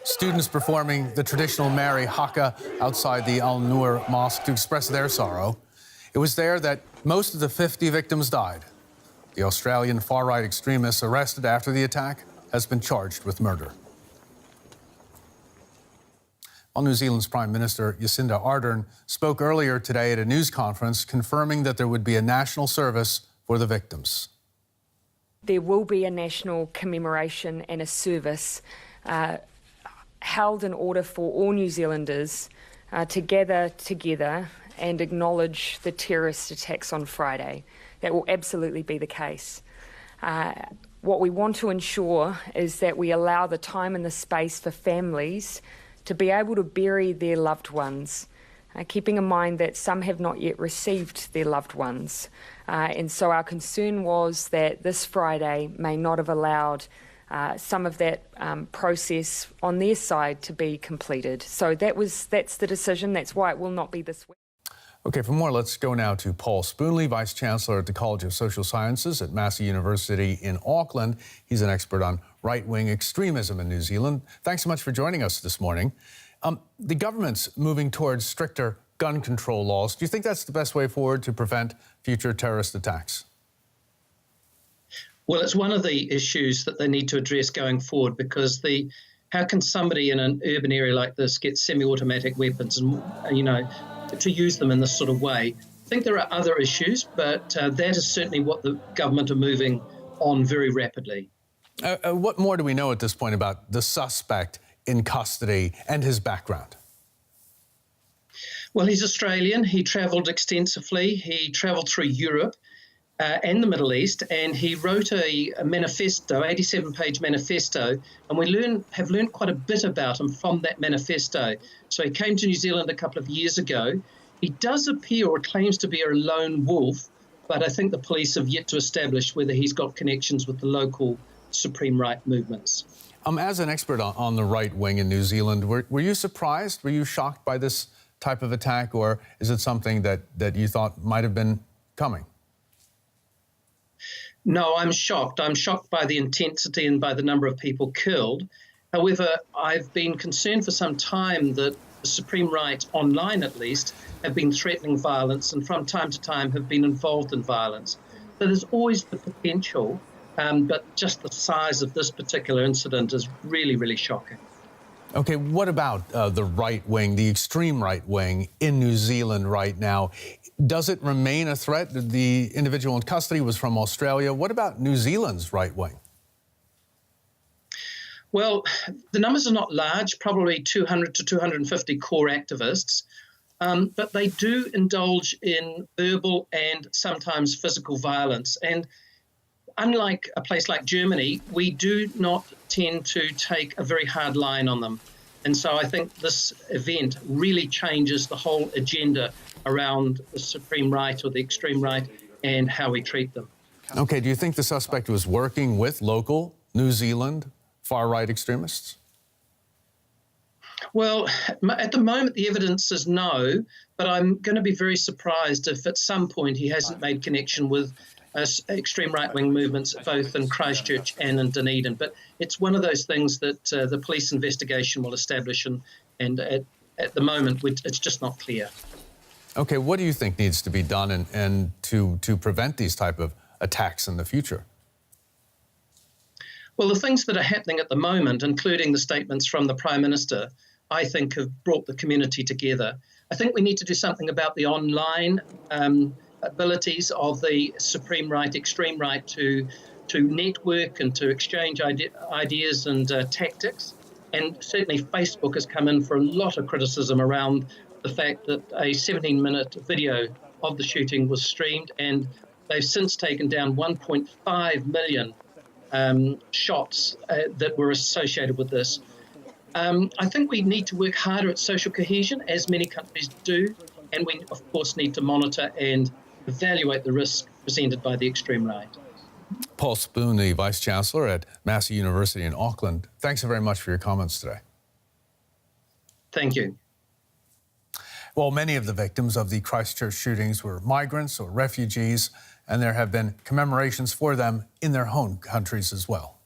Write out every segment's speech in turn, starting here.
Students performing the traditional Mary Haka outside the Noor mosque to express their sorrow. It was there that most of the 50 victims died. The Australian far-right extremist arrested after the attack has been charged with murder. Well, New Zealand's Prime Minister Jacinda Ardern spoke earlier today at a news conference confirming that there would be a national service for the victims. There will be a national commemoration and a service held in order for all New Zealanders to gather together and acknowledge the terrorist attacks on Friday. That will absolutely be the case. What we want to ensure is that we allow the time and the space for families to be able to bury their loved ones, keeping in mind that some have not yet received their loved ones. And so our concern was that this Friday may not have allowed some of that process on their side to be completed. So that's the decision. That's why it will not be this week. Okay, for more, let's go now to Paul Spoonley, Vice Chancellor at the College of Social Sciences at Massey University in Auckland. He's an expert on right-wing extremism in New Zealand. Thanks so much for joining us this morning. The government's moving towards stricter gun control laws. Do you think that's the best way forward to prevent future terrorist attacks? Well, it's one of the issues that they need to address going forward, because how can somebody in an urban area like this get semi-automatic weapons and, to use them in this sort of way? I think there are other issues, but that is certainly what the government are moving on very rapidly. What more do we know at this point about the suspect in custody and his background? Well, he's Australian. He travelled extensively. He travelled through Europe and the Middle East, and he wrote a manifesto, 87-page manifesto, and we have learned quite a bit about him from that manifesto. So he came to New Zealand a couple of years ago. He does appear, or claims to be, a lone wolf, but I think the police have yet to establish whether he's got connections with the local supreme right movements. As an expert on the right wing in New Zealand, were you surprised? Were you shocked by this type of attack, or is it something that you thought might have been coming? No, I'm shocked. I'm shocked by the intensity and by the number of people killed. However, I've been concerned for some time that the supreme right, online at least, have been threatening violence and from time to time have been involved in violence. So there's always the potential, but just the size of this particular incident is really, really shocking. Okay, what about the right wing, the extreme right wing in New Zealand right now? Does it remain a threat? The individual in custody was from Australia. What about New Zealand's right wing? Well, the numbers are not large, probably 200 to 250 core activists, but they do indulge in verbal and sometimes physical violence. And unlike a place like Germany, we do not tend to take a very hard line on them. And so I think this event really changes the whole agenda around the supreme right or the extreme right and how we treat them. Okay, do you think the suspect was working with local New Zealand far-right extremists? Well, at the moment, the evidence is no, but I'm going to be very surprised if at some point he hasn't made connection with extreme right-wing movements, both in Christchurch and in Dunedin. But it's one of those things that the police investigation will establish, and at the moment, it's just not clear. Okay, what do you think needs to be done and to prevent these type of attacks in the future? Well, the things that are happening at the moment, including the statements from the Prime Minister, I think have brought the community together. I think we need to do something about the online abilities of the supreme right, extreme right to network and to exchange ideas and tactics. And certainly Facebook has come in for a lot of criticism around the fact that a 17-minute video of the shooting was streamed, and they've since taken down 1.5 million shots that were associated with this. I think we need to work harder at social cohesion, as many countries do, and we, of course, need to monitor and evaluate the risk presented by the extreme right. Paul Spoon, the Vice Chancellor at Massey University in Auckland, thanks so very much for your comments today. Thank you. Well, many of the victims of the Christchurch shootings were migrants or refugees, and there have been commemorations for them in their home countries as well.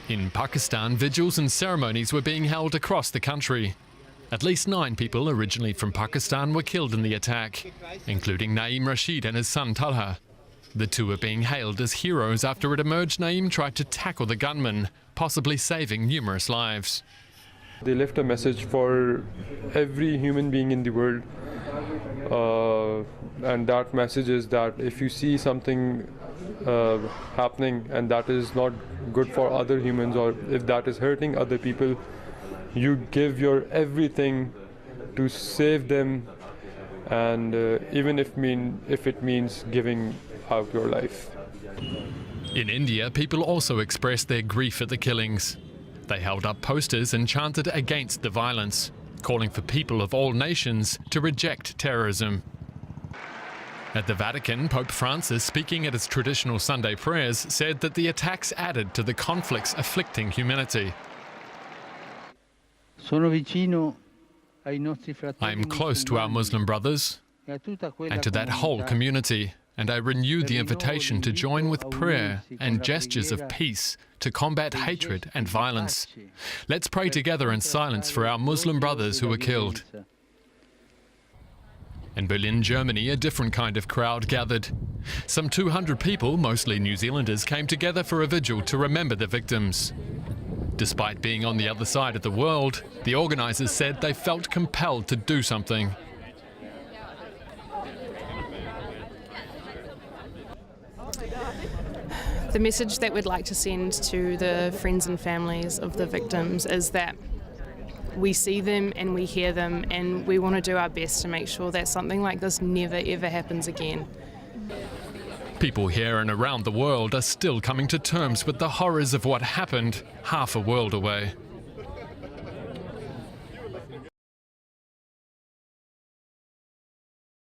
In Pakistan, vigils and ceremonies were being held across the country. At least 9 people originally from Pakistan were killed in the attack, including Naeem Rashid and his son Talha. The two are being hailed as heroes after it emerged Naeem tried to tackle the gunman, possibly saving numerous lives. They left a message for every human being in the world, and that message is that if you see something happening and that is not good for other humans, or if that is hurting other people, you give your everything to save them, and even if it means giving out your life. In India, people also expressed their grief at the killings. They held up posters and chanted against the violence, calling for people of all nations to reject terrorism. At the Vatican, Pope Francis, speaking at his traditional Sunday prayers, said that the attacks added to the conflicts afflicting humanity. I am close to our Muslim brothers and to that whole community, and I renew the invitation to join with prayer and gestures of peace to combat hatred and violence. Let's pray together in silence for our Muslim brothers who were killed. In Berlin, Germany, a different kind of crowd gathered. Some 200 people, mostly New Zealanders, came together for a vigil to remember the victims. Despite being on the other side of the world, the organisers said they felt compelled to do something. The message that we'd like to send to the friends and families of the victims is that we see them and we hear them, and we want to do our best to make sure that something like this never ever happens again. People here and around the world are still coming to terms with the horrors of what happened half a world away.